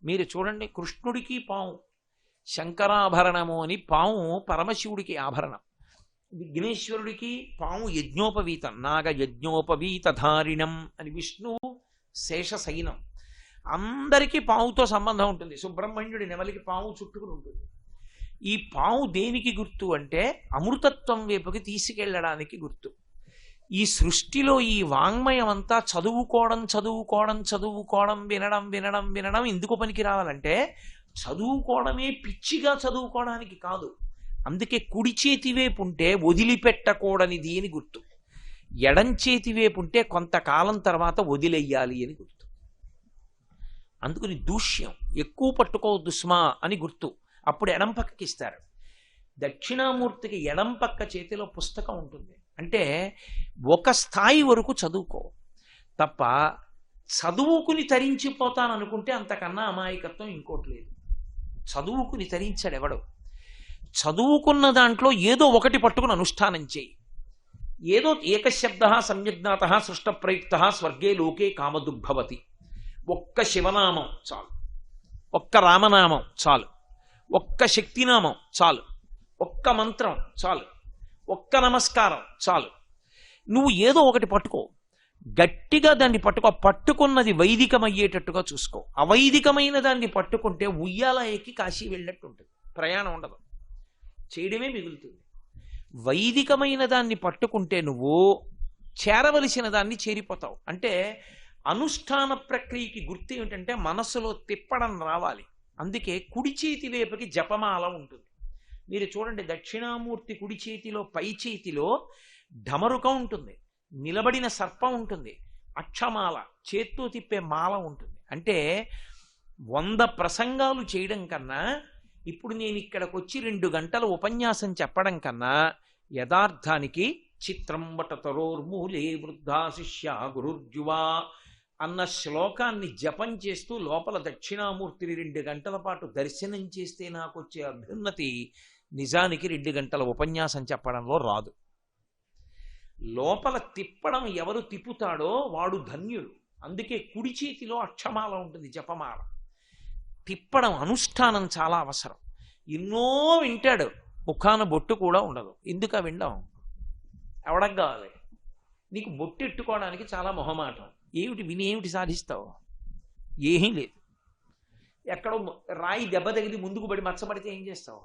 మీరు చూడండి, కృష్ణుడికి పాము శంకరాభరణము అని, పాము పరమశివుడికి ఆభరణం. విఘ్నేశ్వరుడికి పాము యజ్ఞోపవీతం, నాగ యజ్ఞోపవీత ధారిణం అని, విష్ణువు శేషశయనం. అందరికీ పావుతో సంబంధం ఉంటుంది. సుబ్రహ్మణ్యుడి నెమలికి పాము చుట్టుకుని ఉంటుంది. ఈ పాము దేనికి గుర్తు అంటే అమృతత్వం వైపుకి తీసుకెళ్ళడానికి గుర్తు. ఈ సృష్టిలో ఈ వాంగ్మయం అంతా చదువుకోవడం చదువుకోవడం చదువుకోవడం, వినడం వినడం వినడం ఎందుకు పనికి రావాలంటే చదువుకోవడమే పిచ్చిగా చదువుకోవడానికి కాదు. అందుకే కుడి చేతి వైపు ఉంటే వదిలిపెట్టకూడనిది అని గుర్తు, ఎడం చేతి వైపు ఉంటే కొంతకాలం తర్వాత వదిలేయాలి అని గుర్తు. అందుకని దూష్యం ఎక్కువ పట్టుకోవద్దు స్మా అని గుర్తు. అప్పుడు ఎడం పక్కకి ఇస్తారు. దక్షిణామూర్తికి ఎడం పక్క చేతిలో పుస్తకం ఉంటుంది. అంటే ఒక స్థాయి వరకు చదువుకో తప్ప చదువుకుని తరించిపోతాననుకుంటే అంతకన్నా అమాయకత్వం ఇంకోటి లేదు. చదువుకుని తరించాడు ఎవడు? చదువుకున్న దాంట్లో ఏదో ఒకటి పట్టుకుని అనుష్ఠానం చేయి. ఏదో ఏకశబ్ద సమ్యజ్ఞాత సృష్ట ప్రయుక్త స్వర్గే లోకే కామదుగ్భవతి. ఒక్క శివనామం చాలు, ఒక్క రామనామం చాలు, ఒక్క శక్తినామం చాలు, ఒక్క మంత్రం చాలు, ఒక్క నమస్కారం చాలు. నువ్వు ఏదో ఒకటి పట్టుకో, గట్టిగా దాన్ని పట్టుకో. పట్టుకున్నది వైదికమయ్యేటట్టుగా చూసుకో. అవైదికమైన దాన్ని పట్టుకుంటే ఉయ్యాల ఎక్కి కాశీ వెళ్ళినట్టు ఉంటుంది, ప్రయాణం ఉండదు, చేయడమే మిగులుతుంది. వైదికమైన దాన్ని పట్టుకుంటే నువ్వు చేరవలసిన దాన్ని చేరిపోతావు. అంటే అనుష్ఠాన ప్రక్రియకి గుర్తు ఏమిటంటే మనస్సులో తిప్పడం రావాలి. అందుకే కుడి చేతి వైపుకి జపమాల ఉంటుంది. మీరు చూడండి, దక్షిణామూర్తి కుడి చేతిలో పై చేతిలో ఢమరుకం ఉంటుంది, నిలబడిన సర్పం ఉంటుంది, అక్షమాల చేత్తో తిప్పే మాల ఉంటుంది. అంటే 100 ప్రసంగాలు చేయడం కన్నా, ఇప్పుడు నేను ఇక్కడికి వచ్చి 2 గంటల ఉపన్యాసం చెప్పడం కన్నా యథార్థానికి చిత్రం వటతరోర్మూలే వృద్ధా శిష్య గురుర్జువా అన్న శ్లోకాన్ని జపం చేస్తూ లోపల దక్షిణామూర్తిని 2 గంటల పాటు దర్శనం చేస్తే నాకు వచ్చే అభ్యున్నతి నిజానికి 2 గంటల ఉపన్యాసం చెప్పడంలో రాదు. లోపల తిప్పడం ఎవరు తిప్పుతాడో వాడు ధన్యుడు. అందుకే కుడి చేతిలో అక్షమాల ఉంటుంది, జపమాల. తిప్పడం అనుష్ఠానం చాలా అవసరం. ఎన్నో వింటాడు, ముఖాన బొట్టు కూడా ఉండదు. ఎందుకు వినడం? ఎవడకు కావాలి? నీకు బొట్టు ఎట్టుకోవడానికి చాలా మొహమాటం. ఏమిటి విని ఏమిటి సాధిస్తావు? ఏమీ లేదు. ఎక్కడో రాయి దెబ్బ తగిలి ముందుకు పడి మచ్చబడితే ఏం చేస్తావు?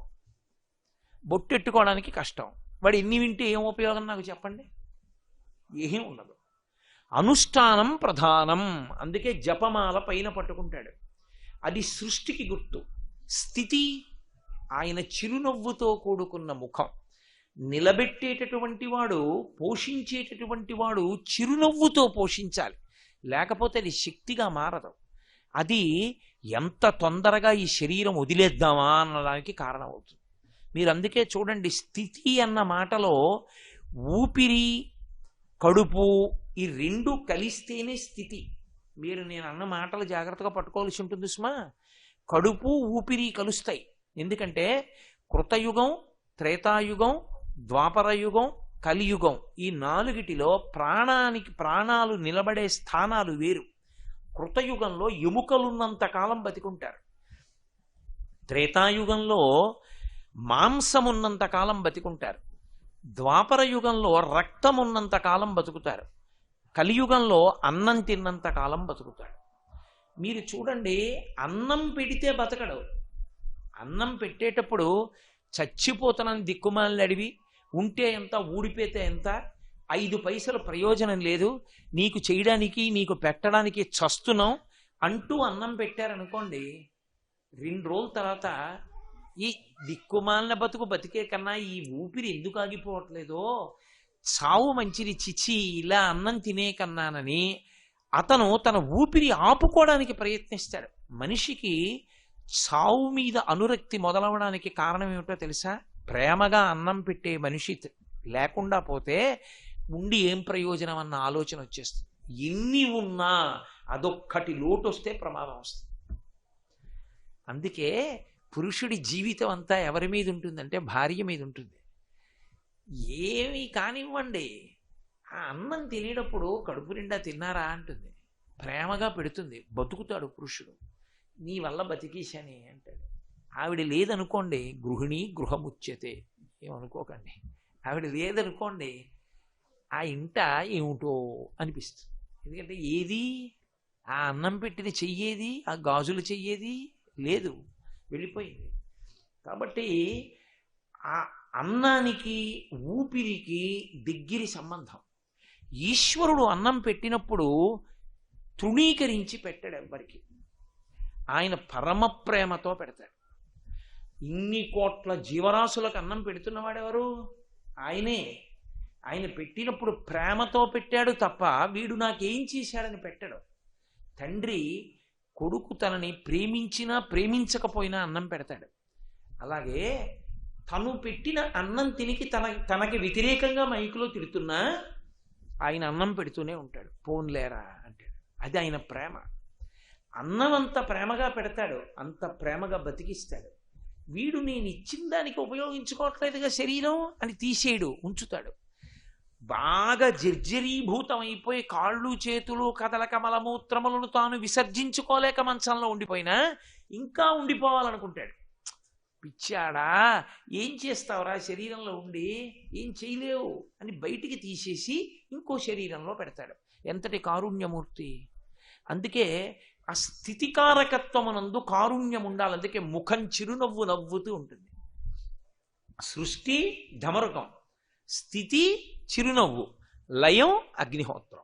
బొట్టు ఎట్టుకోవడానికి కష్టం. వాడు ఎన్ని వింటే ఏం ఉపయోగం నాకు చెప్పండి? ఏమీ ఉండదు. అనుష్ఠానం ప్రధానం. అందుకే జపమాల పైన పట్టుకుంటాడు. అది సృష్టికి గుర్తు. స్థితి ఆయన చిరునవ్వుతో కూడుకున్న ముఖం. నిలబెట్టేటటువంటి వాడు, పోషించేటటువంటి వాడు చిరునవ్వుతో పోషించాలి, లేకపోతే అది శక్తిగా మారదు. అది ఎంత తొందరగా ఈ శరీరం వదిలేద్దామా అన్నదానికి కారణమవుతుంది. మీరు అందుకే చూడండి, స్థితి అన్న మాటలో ఊపిరి, కడుపు ఈ 2 కలిస్తేనే స్థితి. మీరు నేను అన్న మాటలు జాగ్రత్తగా పట్టుకోవాల్సి ఉంటుంది సుమా. కడుపు ఊపిరి కలుస్తాయి. ఎందుకంటే కృతయుగం, త్రేతాయుగం, ద్వాపరయుగం, కలియుగం ఈ 4టిలో ప్రాణాలు నిలబడే స్థానాలు వేరు. కృతయుగంలో ఎముకలున్నంత కాలం బతికుంటారు. త్రేతాయుగంలో మాంసం ఉన్నంత కాలం బతికుంటారు. ద్వాపర యుగంలో రక్తం ఉన్నంత కాలం బతుకుతారు. కలియుగంలో అన్నం తిన్నంత కాలం బతుకుతాడు. మీరు చూడండి, అన్నం పెడితే బతకడు. అన్నం పెట్టేటప్పుడు చచ్చిపోతానని దిక్కుమాలని అడివి, ఉంటే ఎంత ఊడిపోతే ఎంత, 5 పైసలు ప్రయోజనం లేదు, నీకు చేయడానికి నీకు పెట్టడానికి చస్తున్నాం అంటూ అన్నం పెట్టారనుకోండి, 2 రోజుల తర్వాత ఈ దిక్కుమాలిన బతుకు బతికే కన్నా ఈ ఊపిరి ఎందుకు ఆగిపోవట్లేదో, చావు మంచిది చిచి ఇలా అన్నం తినే కన్నానని అతను తన ఊపిరి ఆపుకోవడానికి ప్రయత్నిస్తాడు. మనిషికి చావు మీద అనురక్తి మొదలవడానికి కారణం ఏమిటో తెలుసా? ప్రేమగా అన్నం పెట్టే మనిషి లేకుండా పోతే ఉండి ఏం ప్రయోజనం అన్న ఆలోచన వచ్చేస్తుంది. ఎన్ని ఉన్నా అదొక్కటి లోటు వస్తే ప్రమాదం వస్తుంది. అందుకే పురుషుడి జీవితం అంతా ఎవరి మీద ఉంటుందంటే భార్య మీద ఉంటుంది. ఏమి కానివ్వండి, ఆ అన్నం తినేటప్పుడు కడుపు నిండా తిన్నారా అంటుంది, ప్రేమగా పెడుతుంది, బతుకుతాడు పురుషుడు. నీ వల్ల బతికేశానే అంటాడు. ఆవిడ లేదనుకోండి, గృహిణి గృహముచ్యతే, ఏమనుకోకండి. ఆవిడ లేదనుకోండి, ఆ ఇంట ఏమిటో అనిపిస్తుంది. ఎందుకంటే ఏది ఆ అన్నం పెట్టిన చెయ్యేది, ఆ గాజులు చెయ్యేది లేదు, వెళ్ళిపోయింది. కాబట్టి ఆ అన్నానికి ఊపిరికి దగ్గరి సంబంధం. ఈశ్వరుడు అన్నం పెట్టినప్పుడు తృణీకరించి పెట్టాడు ఎవ్వరికి. ఆయన పరమ ప్రేమతో పెడతాడు. ఇన్ని కోట్ల జీవరాశులకు అన్నం పెడుతున్నవాడెవరు? ఆయనే. ఆయన పెట్టినప్పుడు ప్రేమతో పెట్టాడు తప్ప వీడు నాకేం చేశాడని పెట్టాడు. తండ్రి కొడుకు తనని ప్రేమించినా ప్రేమించకపోయినా అన్నం పెడతాడు. అలాగే తను పెట్టిన అన్నం తినికి తనకి వ్యతిరేకంగా మైకులో తిడుతున్నా ఆయన అన్నం పెడుతూనే ఉంటాడు. పోన్లేరా అంటాడు. అది ఆయన ప్రేమ. అన్నం అంత ప్రేమగా పెడతాడు, అంత ప్రేమగా బతికిస్తాడు. వీడు నేను ఇచ్చిన దానికి ఉపయోగించుకోవట్లేదుగా శరీరం అని తీసేయడు, ఉంచుతాడు. బాగా జర్జరీభూతం అయిపోయి కాళ్ళు చేతులు కదలక మలమూత్రములను తాను విసర్జించుకోలేక మంచంలో ఉండిపోయినా ఇంకా ఉండిపోవాలనుకుంటాడు. పిచ్చాడా, ఏం చేస్తావురా శరీరంలో ఉండి, ఏం చేయలేవు అని బయటికి తీసేసి ఇంకో శరీరంలో పెడతాడు. ఎంతటి కారుణ్యమూర్తి! అందుకే ఆ స్థితికారకత్వమునందు కారుణ్యం ఉండాలి. అందుకే ముఖం చిరునవ్వు నవ్వుతూ ఉంటుంది. సృష్టి ధమరుకం, స్థితి చిరునవ్వు, లయం అగ్నిహోత్రం.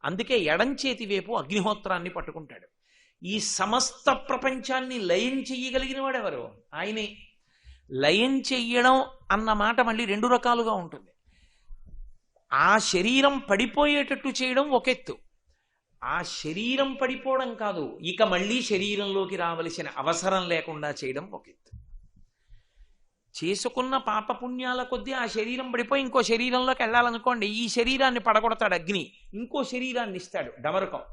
అందుకే ఎడంచేతి వైపు అగ్నిహోత్రాన్ని పట్టుకుంటాడు. ఈ సమస్త ప్రపంచాన్ని లయం చెయ్యగలిగిన వాడెవరు? ఆయనే. లయం చెయ్యడం అన్న మాట మళ్ళీ రెండు రకాలుగా ఉంటుంది. ఆ శరీరం పడిపోయేటట్టు చేయడం ఒక ఎత్తు, ఆ శరీరం పడిపోవడం కాదు, ఇక మళ్ళీ శరీరంలోకి రావలసిన అవసరం లేకుండా చేయడం ఒక ఎత్తు. చేసుకున్న పాపపుణ్యాల కొద్దీ ఆ శరీరం పడిపోయి ఇంకో శరీరంలోకి వెళ్ళాలనుకోండి, ఈ శరీరాన్ని పడగొడతాడు అగ్ని, ఇంకో శరీరాన్ని ఇస్తాడు డమరుకం.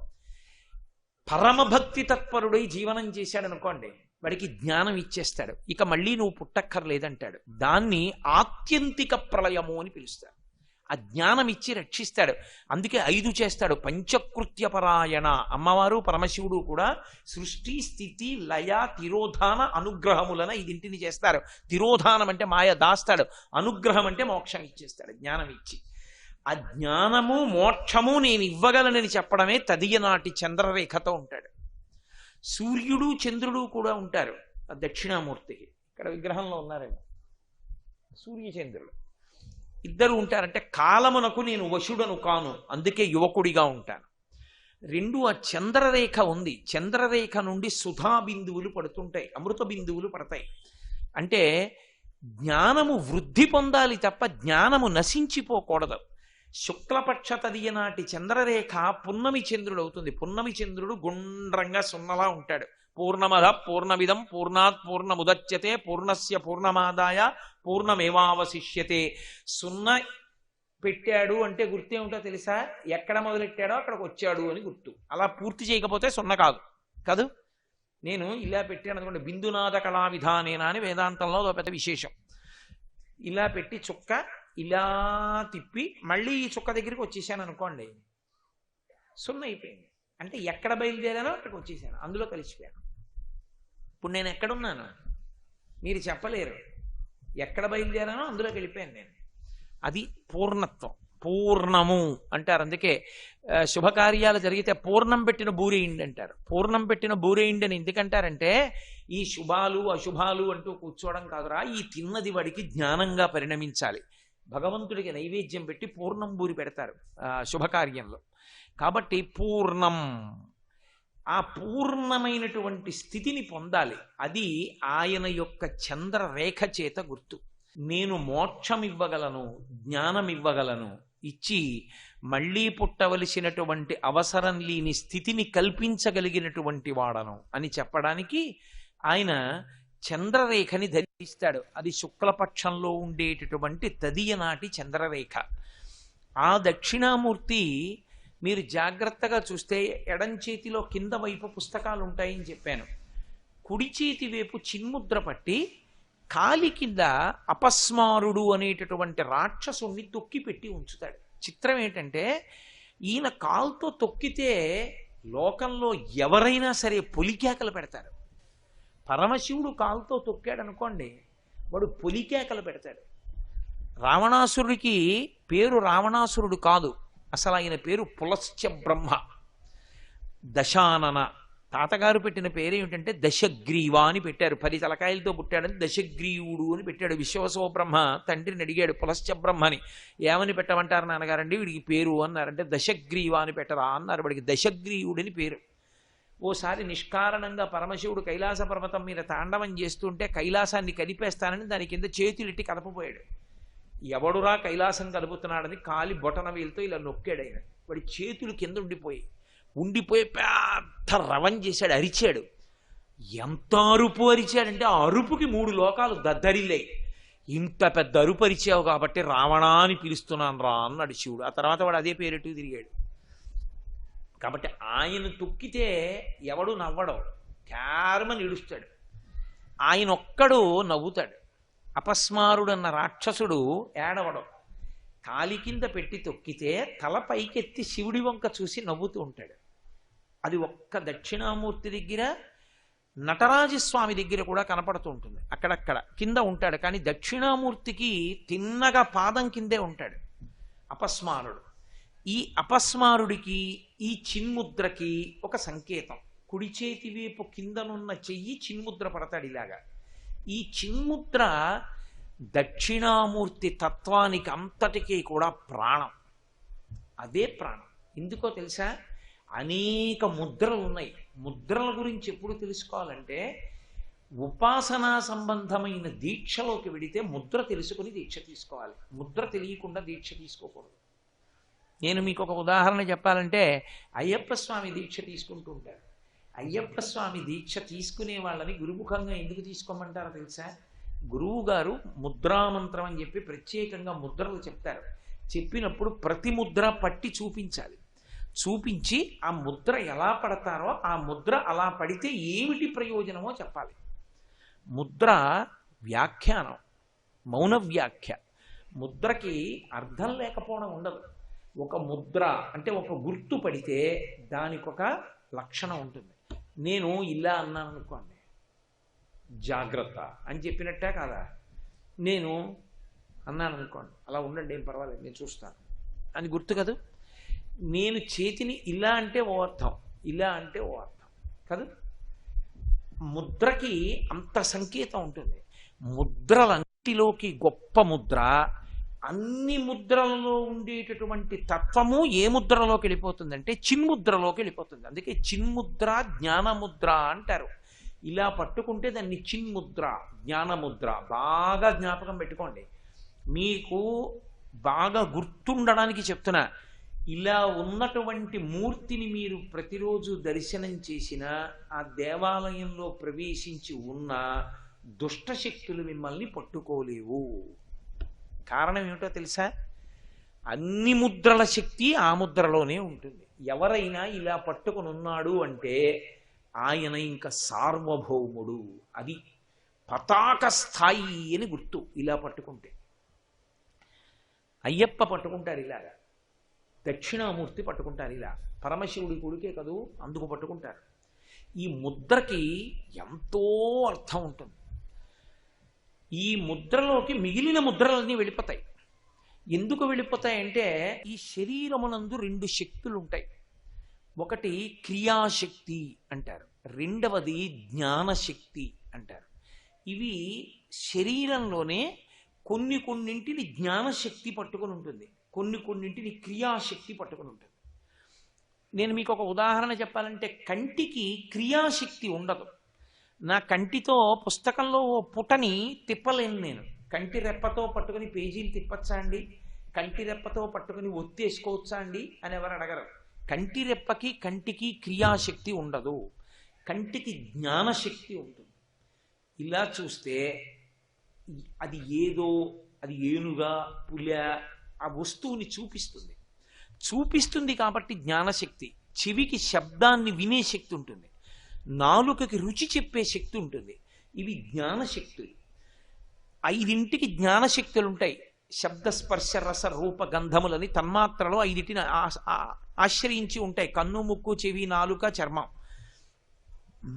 పరమభక్తి తత్పరుడై జీవనం చేశాడనుకోండి, వాడికి జ్ఞానం ఇచ్చేస్తాడు, ఇక మళ్ళీ నువ్వు పుట్టక్కర్లేదంటాడు. దాన్ని ఆత్యంతిక ప్రళయము అని పిలుస్తాడు. ఆ జ్ఞానం ఇచ్చి రక్షిస్తాడు. అందుకే 5 చేస్తాడు. పంచకృత్యపరాయణ. అమ్మవారు పరమశివుడు కూడా సృష్టి స్థితి లయ తిరోధాన అనుగ్రహములన 5 చేస్తారు. తిరోధానం అంటే మాయ దాస్తాడు, అనుగ్రహం అంటే మోక్షం ఇచ్చేస్తాడు జ్ఞానం ఇచ్చి. ఆ జ్ఞానము మోక్షము నేను ఇవ్వగలనని చెప్పడమే తదియనాటి చంద్రరేఖతో ఉంటాడు. సూర్యుడు చంద్రుడు కూడా ఉంటారు దక్షిణామూర్తికి. ఇక్కడ విగ్రహంలో ఉన్నారేమో సూర్యచంద్రుడు ఇద్దరు ఉంటారంటే కాలమునకు నేను వశుడను కాను, అందుకే యువకుడిగా ఉంటాను. 2 ఆ చంద్రరేఖ ఉంది. చంద్రరేఖ నుండి సుధా బిందువులు పడుతుంటాయి, అమృత బిందువులు పడతాయి. అంటే జ్ఞానము వృద్ధి పొందాలి తప్ప జ్ఞానము నశించిపోకూడదు. శుక్లపక్ష తదియనాటి చంద్రరేఖ పున్నమి చంద్రుడు అవుతుంది. పున్నమి చంద్రుడు గుండ్రంగా సున్నలా ఉంటాడు. పూర్ణమద పూర్ణమిదం పూర్ణాత్ పూర్ణముదచ్యతే పూర్ణస్య పూర్ణమాదాయ పూర్ణమేవావశిష్యతే. సున్న పెట్టాడు అంటే గుర్తే ఉంటా తెలుసా? ఎక్కడ మొదలెట్టాడో అక్కడికి వచ్చాడు అని గుర్తు. అలా పూర్తి చేయకపోతే సున్న కాదు. నేను ఇలా పెట్టాను అనుకోండి, బిందునాథ కళా విధానేనా అని వేదాంతంలో ఒక పెద్ద విశేషం. ఇలా పెట్టి చుక్క ఇలా తిప్పి మళ్ళీ ఈ చుక్క దగ్గరికి వచ్చేసాను అనుకోండి, సున్న అయిపోయింది. అంటే ఎక్కడ బయలుదేరానో అక్కడికి వచ్చేసాను, అందులో కలిసిపోయాను. ఇప్పుడు నేను ఎక్కడున్నాను మీరు చెప్పలేరు, ఎక్కడ బయలుదేరానో అందులోకి వెళ్ళిపోయాను నేను. అది పూర్ణత్వం, పూర్ణము అంటారు. అందుకే శుభకార్యాలు జరిగితే పూర్ణం పెట్టిన బూరేయిండి అంటారు. పూర్ణం పెట్టిన బూరేయిండి అని ఎందుకంటారంటే ఈ శుభాలు అశుభాలు అంటూ కూర్చోవడం కాదురా, ఈ తిన్నది వాడికి జ్ఞానంగా పరిణమించాలి. భగవంతుడికి నైవేద్యం పెట్టి పూర్ణం బూరి పెడతారు శుభకార్యంలో. కాబట్టి పూర్ణం, ఆ పూర్ణమైనటువంటి స్థితిని పొందాలి. అది ఆయన యొక్క చంద్రరేఖ చేత గుర్తు. నేను మోక్షం ఇవ్వగలను, జ్ఞానం ఇవ్వగలను, ఇచ్చి మళ్ళీ పుట్టవలసినటువంటి అవసరం లేని స్థితిని కల్పించగలిగినటువంటి వాడను అని చెప్పడానికి ఆయన చంద్రరేఖని ధరిస్తాడు. అది శుక్లపక్షంలో ఉండేటటువంటి తదియనాటి చంద్రరేఖ. ఆ దక్షిణామూర్తి మీరు జాగ్రత్తగా చూస్తే ఎడం చేతిలో కింద వైపు పుస్తకాలు ఉంటాయని చెప్పాను. కుడి చేతి వైపు చిన్ముద్ర పట్టి కాలి కింద అపస్మారుడు అనేటటువంటి రాక్షసుణ్ణి తొక్కి పెట్టి ఉంచుతాడు. చిత్రం ఏంటంటే ఈయన కాలుతో తొక్కితే లోకంలో ఎవరైనా సరే పొలికేకలు పెడతారు. పరమశివుడు కాలుతో తొక్కాడు అనుకోండి, వాడు పొలికేకలు పెడతాడు. రావణాసురుడికి పేరు రావణాసురుడు కాదు, అసలు ఆయన పేరు పులశ్చ బ్రహ్మ. దశానన తాతగారు పెట్టిన పేరు ఏమిటంటే దశగ్రీవ అని పెట్టారు. 10 తలకాయలతో పుట్టాడని దశగ్రీవుడు అని పెట్టాడు. విశ్వవసో బ్రహ్మ తండ్రిని అడిగాడు పులశ్చ బ్రహ్మని, ఏమని పెట్టమంటారు నాన్నగారండి వీడికి పేరు అన్నారంటే దశగ్రీవ అని పెట్టరా అన్నారు. వాడికి దశగ్రీవుడని పేరు. ఓసారి నిష్కారణంగా పరమశివుడు కైలాస పర్వతం మీద తాండవం చేస్తుంటే కైలాసాన్ని కదిపేస్తానని దాని కింద చేతులెట్టి కదపపోయాడు. ఎవడురా కైలాసం కదుపుతున్నాడని కాలి బొటన వేలుతో ఇలా నొక్కాడు. ఆయన వాడి చేతులు కింద ఉండిపోయి పెద్ద రవం చేశాడు, అరిచాడు. ఎంత అరుపు అరిచాడంటే ఆ అరుపుకి 3 లోకాలు దద్దరిల్లాయి. ఇంత పెద్ద అరుపు అరిచావు కాబట్టి రావణా అని పిలుస్తున్నాను రా అన్నాడు శివుడు. ఆ తర్వాత వాడు అదే పేరెట్టు తిరిగాడు. కాబట్టి ఆయన తొక్కితే ఎవడు నవ్వడం, క్యారమని ఏడుస్తాడు. ఆయన ఒక్కడు నవ్వుతాడు. అపస్మారుడు అన్న రాక్షసుడు ఏడవడం. కాలి కింద పెట్టి తొక్కితే తల పైకెత్తి శివుడి వంక చూసి నవ్వుతూ ఉంటాడు. అది ఒక్క దక్షిణామూర్తి దగ్గర, నటరాజస్వామి దగ్గర కూడా కనపడుతూ ఉంటుంది. అక్కడక్కడ కింద ఉంటాడు, కానీ దక్షిణామూర్తికి తిన్నగా పాదం కిందే ఉంటాడు అపస్మారుడు. ఈ అపస్మారుడికి ఈ చిన్ముద్రకి ఒక సంకేతం. కుడి చేతి వైపు కిందనున్న చెయ్యి చిన్ముద్ర పడతాడు ఇలాగా. ఈ చిన్ముద్ర దక్షిణామూర్తి తత్వానికి అంతటికీ కూడా ప్రాణం. అదే ప్రాణం. ఎందుకో తెలుసా? అనేక ముద్రలు ఉన్నాయి. ముద్రల గురించి ఎప్పుడు తెలుసుకోవాలంటే ఉపాసనా సంబంధమైన దీక్షలోకి వెడితే ముద్ర తెలుసుకుని దీక్ష తీసుకోవాలి. ముద్ర తెలియకుండా దీక్ష తీసుకోకూడదు. నేను మీకు ఒక ఉదాహరణ చెప్పాలంటే, అయ్యప్ప స్వామి దీక్ష తీసుకుంటూ ఉంటారు. అయ్యప్ప స్వామి దీక్ష తీసుకునే వాళ్ళని గురుముఖంగా ఎందుకు తీసుకోమంటారో తెలుసా? గురువు గారు ముద్రామంత్రం అని చెప్పి ప్రత్యేకంగా ముద్రలు చెప్తారు. చెప్పినప్పుడు ప్రతి ముద్ర పట్టి చూపించాలి. చూపించి ఆ ముద్ర ఎలా పడతారో ఆ ముద్ర అలా పడితే ఏమిటి ప్రయోజనమో చెప్పాలి. ముద్ర వ్యాఖ్యానం, మౌన వ్యాఖ్య. ముద్రకి అర్థం లేకపోవడం ఉండదు. ఒక ముద్ర అంటే ఒక గుర్తు పడితే దానికి ఒక లక్షణం ఉంటుంది. నేను ఇలా అన్నాను అనుకోండి, జాగ్రత్త అని చెప్పినట్టే కాదా? నేను అన్నాను అనుకోండి, అలా ఉండండి ఏం పర్వాలేదు నేను చూస్తాను అని గుర్తు కదూ. నేను చేతిని ఇలా అంటే ఓ అర్థం, ఇలా అంటే ఓ అర్థం కాదు. ముద్రకి అంత సంకేతం ఉంటుంది. ముద్రలన్నిటిలోకి గొప్ప ముద్ర, అన్ని ముద్రలలో ఉండేటటువంటి తత్వము ఏ ముద్రలోకి వెళ్ళిపోతుందంటే చిన్ముద్రలోకి వెళ్ళిపోతుంది. అందుకే చిన్ముద్ర జ్ఞానముద్ర అంటారు. ఇలా పట్టుకుంటే దాన్ని చిన్ముద్ర, జ్ఞానముద్ర. బాగా జ్ఞాపకం పెట్టుకోండి. మీకు బాగా గుర్తుండడానికి చెప్తున్నా. ఇలా ఉన్నటువంటి మూర్తిని మీరు ప్రతిరోజు దర్శనం చేసిన, ఆ దేవాలయంలో ప్రవేశించి ఉన్న దుష్టశక్తులు మిమ్మల్ని పట్టుకోలేవు. కారణం ఏమిటో తెలుసా? అన్ని ముద్రల శక్తి ఆ ముద్రలోనే ఉంటుంది. ఎవరైనా ఇలా పట్టుకుని ఉన్నాడు అంటే ఆయన ఇంకా సార్వభౌముడు. అది పతాక స్థాయి అని గుర్తు. ఇలా పట్టుకుంటే అయ్యప్ప పట్టుకుంటారు ఇలాగా, దక్షిణామూర్తి పట్టుకుంటారు ఇలా, పరమశివుడి కొడుకే కదూ అందుకు పట్టుకుంటారు. ఈ ముద్రకి ఎంతో అర్థం ఉంటుంది. ఈ ముద్రలోకి మిగిలిన ముద్రలన్నీ వెళ్ళిపోతాయి. ఎందుకు వెళ్ళిపోతాయంటే ఈ శరీరమునందు 2 శక్తులు ఉంటాయి. ఒకటి క్రియాశక్తి అంటారు, రెండవది జ్ఞానశక్తి అంటారు. ఇవి శరీరంలోనే కొన్నింటిని జ్ఞానశక్తి పట్టుకుని ఉంటుంది, కొన్నింటిని క్రియాశక్తి పట్టుకుని ఉంటుంది. నేను మీకు ఒక ఉదాహరణ చెప్పాలంటే, కంటికి క్రియాశక్తి ఉండదు. నా కంటితో పుస్తకంలో ఓ పుటని తిప్పలేను నేను. కంటి రెప్పతో పట్టుకుని పేజీలు తిప్పచ్చా అండి, కంటి రెప్పతో పట్టుకుని ఒత్తేసుకోవచ్చా అండి అని ఎవరు అడగరు. కంటి రెప్పకి కంటికి క్రియాశక్తి ఉండదు, కంటికి జ్ఞానశక్తి ఉంటుంది. ఇలా చూస్తే అది ఏదో, అది ఏనుగా పుల ఆ వస్తువుని చూపిస్తుంది కాబట్టి జ్ఞానశక్తి. చెవికి శబ్దాన్ని వినే శక్తి ఉంటుంది, నాలుకకి రుచి చెప్పే శక్తి ఉంటుంది. ఇవి జ్ఞానశక్తులు. 5 జ్ఞానశక్తులు ఉంటాయి. శబ్ద స్పర్శ రస రూప గంధములని తన్మాత్రలో 5 ఆశ్రయించి ఉంటాయి, కన్ను ముక్కు చెవి నాలుక చర్మం.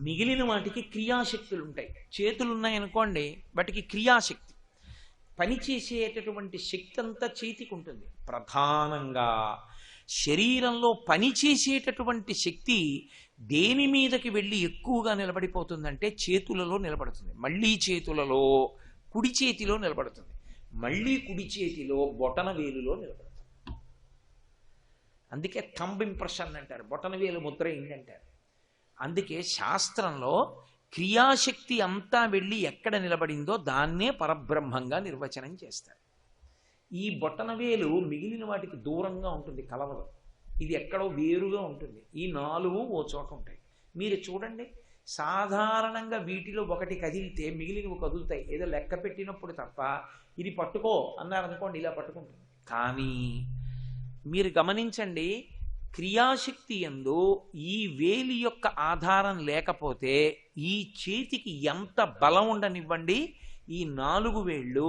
మిగిలిన వాటికి క్రియాశక్తులు ఉంటాయి. చేతులు ఉన్నాయనుకోండి, వాటికి క్రియాశక్తి, పనిచేసేటటువంటి శక్తి అంతా చేతికి ఉంటుంది. ప్రధానంగా శరీరంలో పనిచేసేటటువంటి శక్తి దేని మీదకి వెళ్ళి ఎక్కువగా నిలబడిపోతుందంటే చేతులలో నిలబడుతుంది. మళ్ళీ చేతులలో, కుడి చేతిలో నిలబడుతుంది, మళ్ళీ కుడి చేతిలో బొటన వేలులో నిలబడుతుంది. అందుకే థంబ్ ఇంప్రెషన్ అంటారు, బొటన వేలు ముద్ర ఏంటంటారు. అందుకే శాస్త్రంలో క్రియాశక్తి అంతా వెళ్ళి ఎక్కడ నిలబడిందో దాన్నే పరబ్రహ్మంగా నిర్వచనం చేస్తారు. ఈ బొటన వేలు మిగిలిన వాటికి దూరంగా ఉంటుంది, కలవదు. ఇది ఎక్కడో వేరుగా ఉంటుంది. ఈ 4 ఓ చోట ఉంటాయి. మీరు చూడండి, సాధారణంగా వీటిలో ఒకటి కదిలితే మిగిలినవి కదులుతాయి, ఏదో లెక్క పెట్టినప్పుడు తప్ప. ఇది పట్టుకో అన్నారనుకోండి, ఇలా పట్టుకుంటుంది. కానీ మీరు గమనించండి, క్రియాశక్తి యందు ఈ వేలి యొక్క ఆధారం లేకపోతే ఈ చేతికి ఎంత బలం ఉండనివ్వండి, ఈ 4 వేళ్ళు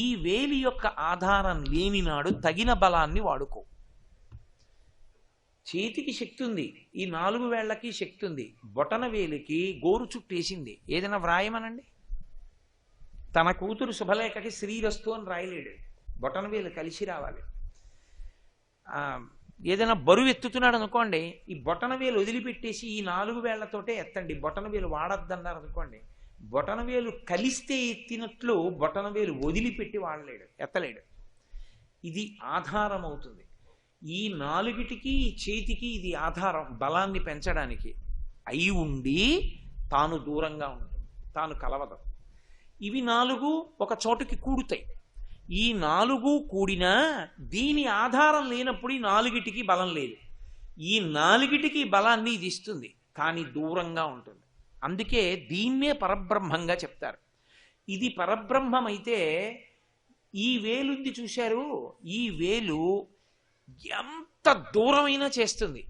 ఈ వేలి యొక్క ఆధారం లేనినాడు తగిన బలాన్ని వాడుకో. చేతికి శక్తి ఉంది, ఈ 4 వేళ్లకి శక్తి ఉంది. బొటన వేలికి గోరు చుట్టేసింది, ఏదైనా వ్రాయమనండి. తన కూతురు శుభలేఖకి శ్రీరస్తు అని రాయలేడు, బొటన వేలు కలిసి రావాలి. ఏదైనా బరువు ఎత్తుతున్నాడు అనుకోండి, ఈ బొటన వేలు వదిలిపెట్టేసి ఈ 4 వేళ్లతోటే ఎత్తండి, బొటన వేలు వాడద్దన్నారు అనుకోండి, బొటన వేలు కలిస్తే ఎత్తినట్లు బొటన వేలు వదిలిపెట్టి వాడలేడు, ఎత్తలేడు. ఇది ఆధారం అవుతుంది. ఈ 4టికి చేతికి ఇది ఆధారం, బలాన్ని పెంచడానికి. అయి ఉండి తాను దూరంగా ఉంటుంది, తాను కలవదు. ఇవి 4 ఒక చోటుకి కూడుతాయి. ఈ 4 కూడినా దీని ఆధారం లేనప్పుడు ఈ 4టికి బలం లేదు. ఈ 4టికి బలాన్ని ఇది ఇస్తుంది, కానీ దూరంగా ఉంటుంది. అందుకే దీన్నే పరబ్రహ్మంగా చెప్తారు. ఇది పరబ్రహ్మం అయితే ఈ వేలుంది చూశారు, ఈ వేలు ఎంత దూరమైనా చేస్తుంది.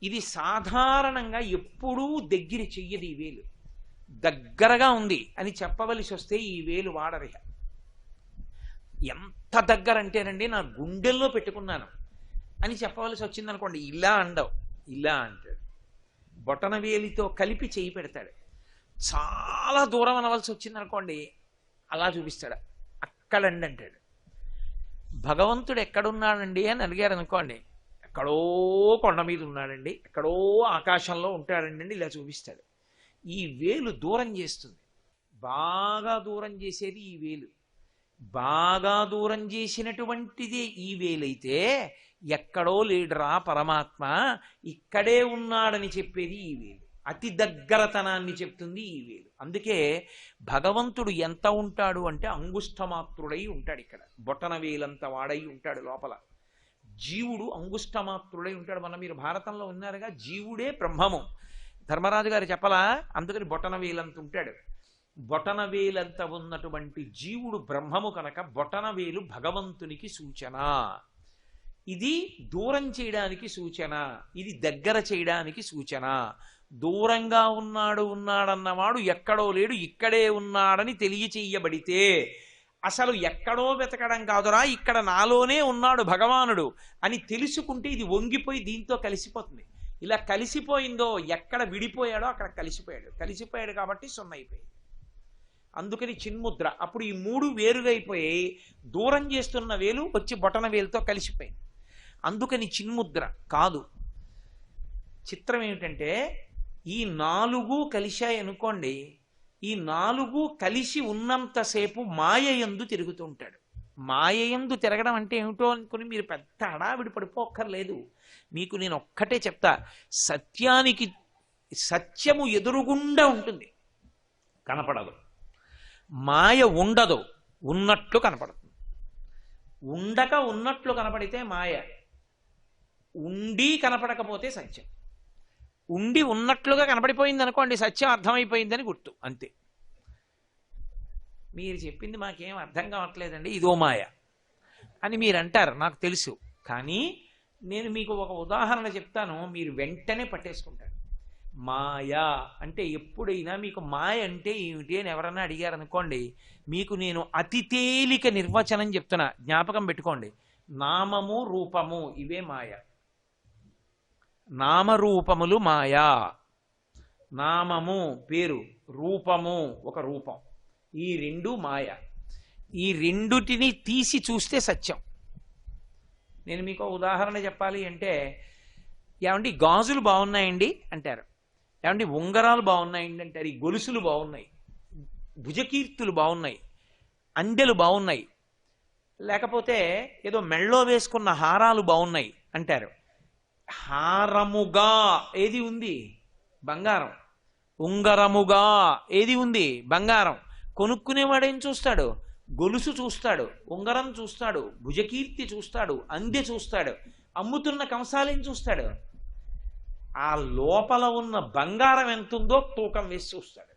ఇది సాధారణంగా ఎప్పుడూ దగ్గర చెయ్యదు. ఈ వేలు దగ్గరగా ఉంది అని చెప్పవలసి వస్తే ఈ వేలు వాడరు. ఎంత దగ్గర అంటేనండి, నా గుండెల్లో పెట్టుకున్నాను అని చెప్పవలసి వచ్చిందనుకోండి, ఇలా అండవు, ఇలా అంటాడు. బొటన వేలితో కలిపి చేయి పెడతాడు. చాలా దూరం అనవలసి వచ్చిందనుకోండి, అలా చూపిస్తాడు, అక్కడండి అంటాడు. భగవంతుడు ఎక్కడున్నాడండి అని అడిగారు అనుకోండి, ఎక్కడో కొండ మీద ఉన్నాడండి, ఎక్కడో ఆకాశంలో ఉంటాడండి అని ఇలా చూపిస్తాడు. ఈ వేలు దూరం చేస్తుంది, బాగా దూరం చేసేది ఈ వేలు. బాగా దూరం చేసినటువంటిది ఈ వేలైతే ఎక్కడో లేడురా పరమాత్మ, ఇక్కడే ఉన్నాడని చెప్పేది ఈ వేలు. అతి దగ్గరతనాన్ని చెప్తుంది ఈ వేలు. అందుకే భగవంతుడు ఎంత ఉంటాడు అంటే అంగుష్టమాత్రుడై ఉంటాడు. ఇక్కడ బొటన వేలంత వాడై ఉంటాడు లోపల. జీవుడు అంగుష్టమాత్రుడై ఉంటాడు. మన మీరు భారతంలో ఉన్నారుగా, జీవుడే బ్రహ్మము. ధర్మరాజు గారు చెప్పలా, అందుకని బొటన వేలంత ఉంటాడు. బొటన వేలంత ఉన్నటువంటి జీవుడు బ్రహ్మము కనుక బొటన వేలు భగవంతునికి సూచన. ఇది దూరం చేయడానికి సూచన, ఇది దగ్గర చేయడానికి సూచన. దూరంగా ఉన్నాడన్నవాడు ఎక్కడో లేడు, ఇక్కడే ఉన్నాడని తెలియచేయబడితే అసలు ఎక్కడో వెతకడం కాదురా, ఇక్కడ నాలోనే ఉన్నాడు భగవానుడు అని తెలుసుకుంటే ఇది వంగిపోయి దీంతో కలిసిపోతుంది. ఇలా కలిసిపోయిందో, ఎక్కడ విడిపోయాడో అక్కడ కలిసిపోయాడు కాబట్టి సున్నైపోయింది. అందుకని చిన్ముద్ర. అప్పుడు ఈ 3 వేరుగా అయిపోయి దూరం చేస్తున్న వేలు వచ్చి బొటన వేలుతో కలిసిపోయింది. అందుకని చిన్ముద్ర కాదు. చిత్రం ఏమిటంటే, ఈ 4 కలిశాయి అనుకోండి, ఈ 4 కలిసి ఉన్నంతసేపు మాయయందు తిరుగుతూ ఉంటాడు. మాయయందు తిరగడం అంటే ఏమిటో అనుకుని మీరు పెద్ద హడావిడి పడిపోక్కర్లేదు. మీకు నేను ఒక్కటే చెప్తా, సత్యానికి సత్యము ఎదురుగుండా ఉంటుంది, కనపడదు. మాయ ఉండదు, ఉన్నట్లు కనపడుతుంది. ఉండక ఉన్నట్లు కనపడితే మాయ, ఉండి కనపడకపోతే సత్యం. ఉండి ఉన్నట్లుగా కనపడిపోయింది అనుకోండి, సత్యం అర్థమైపోయిందని గుర్తు, అంతే. మీరు చెప్పింది మాకేం అర్థం కావట్లేదండి, ఇదో మాయ అని మీరు అంటారు, నాకు తెలుసు. కానీ నేను మీకు ఒక ఉదాహరణ చెప్తాను, మీరు వెంటనే పట్టేసుకుంటారు. మాయ అంటే ఎప్పుడైనా మీకు మాయ అంటే ఏమిటి అని ఎవరన్నా అడిగారు అనుకోండి, మీకు నేను అతి తేలిక నిర్వచనం చెప్తున్నా, జ్ఞాపకం పెట్టుకోండి. నామము రూపము ఇవే మాయ. నామరూపములు మాయా. నామము పేరు, రూపము ఒక రూపం, ఈ రెండు మాయ. ఈ రెండుటిని తీసి చూస్తే సత్యం. నేను మీకు ఉదాహరణ చెప్పాలి అంటే, ఏమండి గాజులు బాగున్నాయండి అంటారు, ఏమండి ఉంగరాలు బాగున్నాయండి అంటారు, ఈ గొలుసులు బాగున్నాయి, భుజకీర్తులు బాగున్నాయి, అందెలు బాగున్నాయి, లేకపోతే ఏదో మెళ్ళో వేసుకున్న హారాలు బాగున్నాయి అంటారు. హారముగా ఏది ఉంది? బంగారం. ఉంగరముగా ఏది ఉంది? బంగారం. కొనుక్కునేవాడేం చూస్తాడు? గొలుసు చూస్తాడు, ఉంగరం చూస్తాడు, భుజకీర్తి చూస్తాడు, అందె చూస్తాడు. అమ్ముతున్న కంసాలేం చూస్తాడు? ఆ లోపల ఉన్న బంగారం ఎంతుందో తూకం వేసి చూస్తాడు.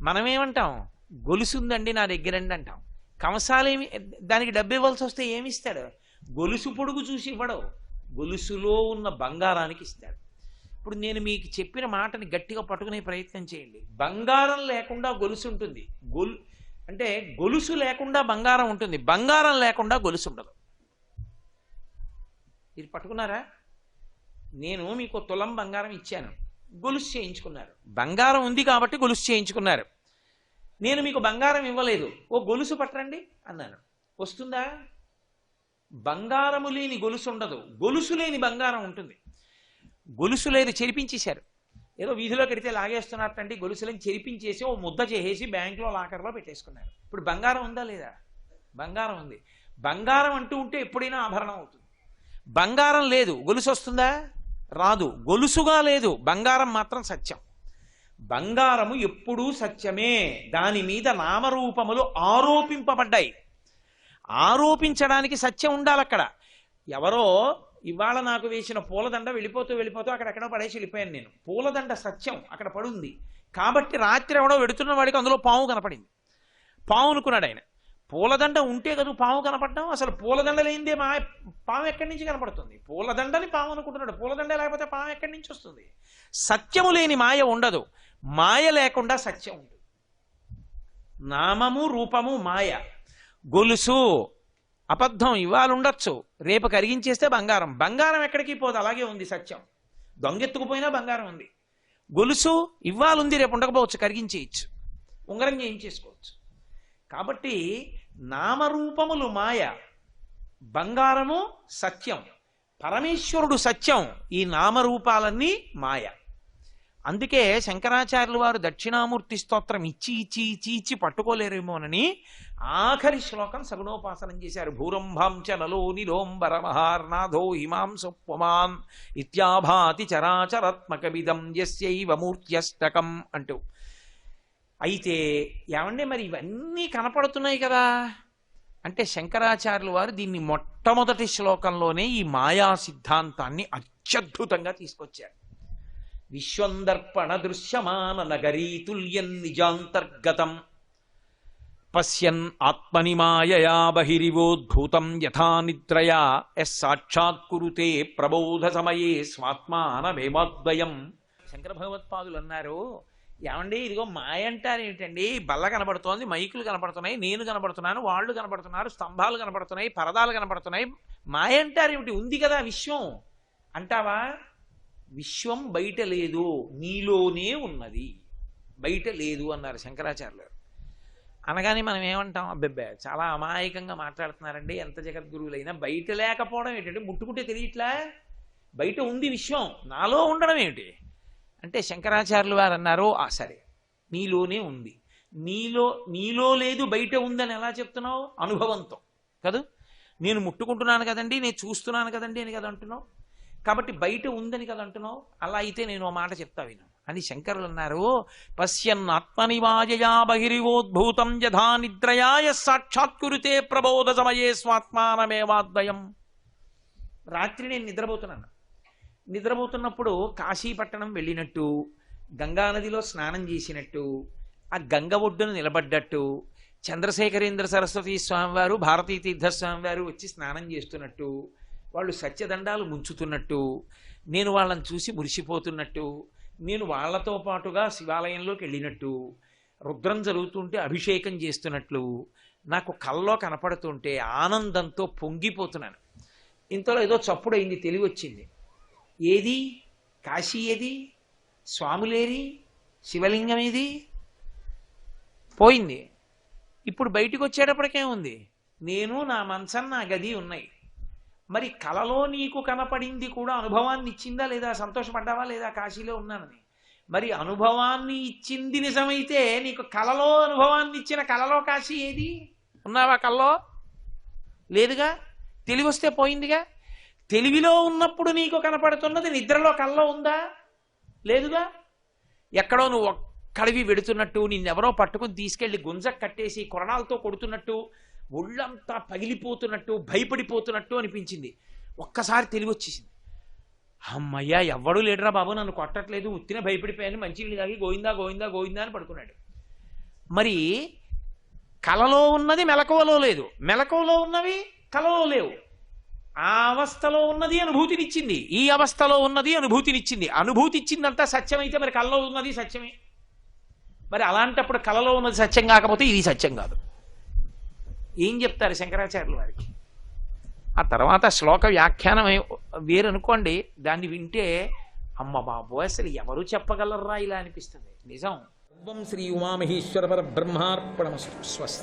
మనమేమంటాం? గొలుసుందండి నా దగ్గరండి అంటాం. కంసాలేమి, దానికి డబ్బు ఇవ్వాల్సి వస్తే ఏమిస్తాడు? గొలుసు పొడుగు చూసి ఇవ్వడు, గొలుసులో ఉన్న బంగారానికి ఇస్తాడు. ఇప్పుడు నేను మీకు చెప్పిన మాటని గట్టిగా పట్టుకునే ప్రయత్నం చేయండి. బంగారం లేకుండా గొలుసు ఉంటుంది, అంటే గొలుసు లేకుండా బంగారం ఉంటుంది, బంగారం లేకుండా గొలుసు ఉండదు. ఇది పట్టుకున్నారా? నేను మీకు తులం బంగారం ఇచ్చాను, గొలుసు చేయించుకున్నారు. బంగారం ఉంది కాబట్టి గొలుసు చేయించుకున్నారు. నేను మీకు బంగారం ఇవ్వలేదు, ఓ గొలుసు పట్టరండి అన్నాను, వస్తుందా? బంగారము లేని గొలుసు ఉండదు, గొలుసు లేని బంగారం ఉంటుంది. గొలుసు లేదు, చెరిపించేశారు. ఏదో వీధిలో కడితే లాగేస్తున్నారంటే గొలుసులను చెరిపించేసి ఓ ముద్ద చేసేసి బ్యాంకులో లాకర్లో పెట్టేసుకున్నారు. ఇప్పుడు బంగారం ఉందా లేదా? బంగారం ఉంది. బంగారం అంటూ ఉంటే ఎప్పుడైనా ఆభరణం అవుతుంది. బంగారం లేదు, గొలుసు వస్తుందా? రాదు. గొలుసుగా లేదు, బంగారం మాత్రం సత్యం. బంగారము ఎప్పుడూ సత్యమే. దాని మీద నామరూపములు ఆరోపింపబడ్డాయి. ఆరోపించడానికి సత్యం ఉండాలి అక్కడ. ఎవరో ఇవాళ నాకు వేసిన పూలదండ వెళ్ళిపోతూ అక్కడెక్కడో పడేసి వెళ్ళిపోయాను నేను. పూలదండ సత్యం అక్కడ పడుంది కాబట్టి రాత్రి ఎవడో వెడుతున్న వాడికి అందులో పాము కనపడింది. పాము అనుకున్నాడు ఆయన. పూలదండ ఉంటే కదా పాము కనపడడం. అసలు పూలదండ లేనిదే పాము ఎక్కడి నుంచి కనపడుతుంది? పూలదండని పాము అనుకుంటున్నాడు, పూలదండ లేకపోతే పాము ఎక్కడి నుంచి వస్తుంది? సత్యము లేని మాయ ఉండదు, మాయ లేకుండా సత్యం ఉంటుంది. నామము రూపము మాయ. గొలుసు అబద్ధం, ఇవాళ ఉండొచ్చు, రేపు కరిగించేస్తే బంగారం. బంగారం ఎక్కడికి పోదు, అలాగే ఉంది సత్యం. దొంగెత్తుకుపోయినా బంగారం ఉంది. గొలుసు ఇవాళ ఉంది, రేపు ఉండకపోవచ్చు, కరిగించేయచ్చు, ఉంగరం చేయించేసుకోవచ్చు. కాబట్టి నామరూపములు మాయ, బంగారము సత్యం, పరమేశ్వరుడు సత్యం, ఈ నామరూపాలన్నీ మాయ. అందుకే శంకరాచార్యులు వారు దక్షిణామూర్తి స్తోత్రం ఇచ్చి పట్టుకోలేరేమోనని ఆఖరి శ్లోకం సగుణోపాసనం చేశారు. భూరంభాంచ నలో నిలోంబరమహార్నాథో హిమాంసోపమాన్ ఇత్యాభాతి చరాచరాత్మకమిదం యస్యైవ మూర్త్యష్టకం అంటూ. అయితే ఏమంటే మరి ఇవన్నీ కనపడుతున్నాయి కదా అంటే శంకరాచార్యులు వారు దీన్ని మొట్టమొదటి శ్లోకంలోనే ఈ మాయా సిద్ధాంతాన్ని అత్యద్భుతంగా తీసుకొచ్చారు. విశ్వందర్పణ దృశ్యమాన నగరీతుల్యం నిజాంతర్గతం పశ్యన్ ఆత్మని మాయయా బహిరివోద్భూతం యథా నిద్రయా సాక్షాత్కురుతే ప్రబోధ సమయే స్వాత్మానమేవాద్వయం. శంకర భగవత్పాదులు అన్నారు, ఏమండి ఇదిగో మాయ అంటారు ఏమిటండి? బల్ల కనబడుతోంది, మైకులు కనపడుతున్నాయి, నేను కనపడుతున్నాను, వాళ్ళు కనపడుతున్నారు, స్తంభాలు కనపడుతున్నాయి, పరదాలు కనపడుతున్నాయి, మాయ అంటారు ఏమిటి? ఉంది కదా విశ్వం అంటావా? విశ్వం బయట లేదు, నీలోనే ఉన్నది, బయట లేదు అన్నారు శంకరాచార్యులు. అనగానే మనం ఏమంటాం? అబ్బెబ్బే చాలా అమాయకంగా మాట్లాడుతున్నారండి, ఎంత జగద్గురువులైనా. బయట లేకపోవడం ఏంటంటే ముట్టుకుంటే తెలియట్లా, బయట ఉంది విశ్వం, నాలో ఉండడం ఏమిటి అంటే శంకరాచార్యులు వారు అన్నారు, సరే నీలోనే ఉంది, నీలో లేదు బయట ఉందని ఎలా చెప్తున్నావు? అనుభవంతో కాదు, నేను ముట్టుకుంటున్నాను కదండి, నేను చూస్తున్నాను కదండి అని కదా అంటున్నావు, కాబట్టి బయట ఉందని కదా అంటున్నావు. అలా అయితే నేను మాట చెప్తా విను అని శంకరులు అన్నారు. పశ్యన్ ఆత్మనివాయయా బహిరివోద్భూతం యథా నిద్రయాయ సాక్షాత్కురుతే ప్రబోధ సమయే స్వాత్మానమేవాద్వయం. రాత్రి నేను నిద్రపోతున్నప్పుడు కాశీపట్టణం వెళ్ళినట్టు, గంగానదిలో స్నానం చేసినట్టు, ఆ గంగ ఒడ్డును నిలబడ్డట్టు, చంద్రశేఖరేంద్ర సరస్వతి స్వామివారు, భారతీ తీర్థస్వామి వారు వచ్చి స్నానం చేస్తున్నట్టు, వాళ్ళు సత్యదండాలు ముంచుతున్నట్టు, నేను వాళ్ళని చూసి మురిసిపోతున్నట్టు, నేను వాళ్లతో పాటుగా శివాలయంలోకి వెళ్ళినట్టు, రుద్రం జరుగుతుంటే అభిషేకం చేస్తున్నట్లు నాకు కల్లో కనపడుతుంటే ఆనందంతో పొంగిపోతున్నాను. ఇంతలో ఏదో చప్పుడైంది, తెలివి వచ్చింది. ఏది కాశీ ఏది, స్వాములేరి, శివలింగం ఏది? పోయింది. ఇప్పుడు బయటికి వచ్చేటప్పటికేముంది? నేను, నా మంచం, నా గది ఉన్నాయి. మరి కలలో నీకు కనపడింది కూడా అనుభవాన్ని ఇచ్చిందా లేదా? సంతోషపడ్డావా లేదా కాశీలో ఉన్నానని? మరి అనుభవాన్ని ఇచ్చింది నిజమైతే నీకు కలలో అనుభవాన్ని ఇచ్చిన కలలో కాశీ ఏది? ఉన్నావా కల్లో? లేదుగా. తెలివి వస్తే పోయిందిగా. తెలివిలో ఉన్నప్పుడు నీకు కనపడుతున్నది నిద్రలో కల్లో ఉందా? లేదుగా. ఎక్కడో నువ్వు ఒక్కడివి వెడుతున్నట్టు, నిన్నెవరో పట్టుకుని తీసుకెళ్లి గుంజ కట్టేసి కొరణాలతో కొడుతున్నట్టు, ఒళ్ళంతా పగిలిపోతున్నట్టు, భయపడిపోతున్నట్టు అనిపించింది. ఒక్కసారి తెలివి వచ్చేసింది. అమ్మయ్యా, ఎవ్వడూ లేడురా బాబు, నన్ను కొట్టట్లేదు, ఉత్తినే భయపడిపోయాను, మంచినీళ్ళు తాగి గోయిందా గోయిందా గోయిందా అని పడుకున్నాడు. మరి కలలో ఉన్నది మెలకువలో లేదు, మెలకువలో ఉన్నవి కలలో లేవు. ఆ అవస్థలో ఉన్నది అనుభూతినిచ్చింది, ఈ అవస్థలో ఉన్నది అనుభూతినిచ్చింది. అనుభూతి ఇచ్చిందంతా సత్యమైతే మరి కలలో ఉన్నది సత్యమే. మరి అలాంటప్పుడు కలలో ఉన్నది సత్యం కాకపోతే ఇది సత్యం కాదు. ఏం చెప్తారు శంకరాచార్యుల వారికి? ఆ తర్వాత శ్లోక వ్యాఖ్యానం వేరనుకోండి, దాన్ని వింటే అమ్మ బాబోయ్ అసలు ఎవరు చెప్పగలరా ఇలా అనిపిస్తుంది. నిజం. శ్రీ ఉమామహేశ్వర పరబ్రహ్మార్పణమస్తు. స్వస్తి.